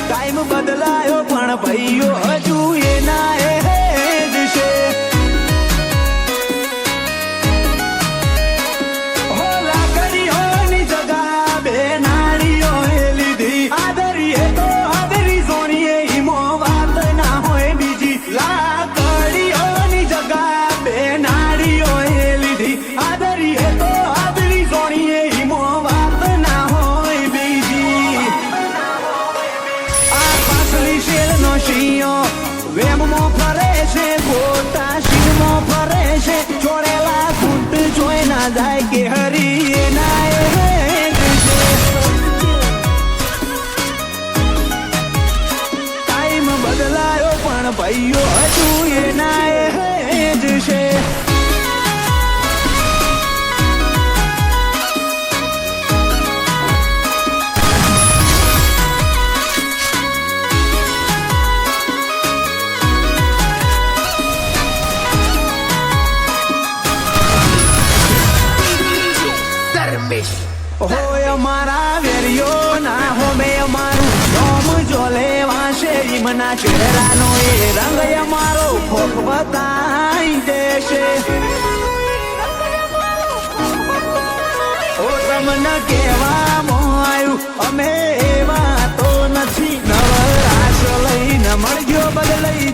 Time બદલાયો પણ ભાઈઓ હજુ એના એ જ છે. હોલા કરીઓની જગા બે નાળીઓએ લીધી. આદરીએ તો આદરી સોનીએ ઈમો વાત ના હોય બીજી. લાકડીઓની જગા બે નાળીઓએ લીધી. આદરીએ તો આદરી સોનીએ ઈમો વાત ના હોય બીજી. આ પાછલી શેલનો શિયો વેમમાં ફરે છે, ખોટા શિવમાં ફરે છે. છોડેલા કુંટ જોઈ ના જાય કે હરી એના એ જ છે. ટાઈમ બદલાયો પણ ભાઈઓ હજુ એના એ જ છે. હોય અમારા વેરીઓ ના હોમે અમારું નોમ જો લેવા શેરીમના ચહેરાનો એ રંગ અમારો ખોખ બતાઈ દેશે. ઓ તમને કહેવામાં આવ્યું અમે એવા તો નથી. નવરાશ લઈને મળજો બદલાઈ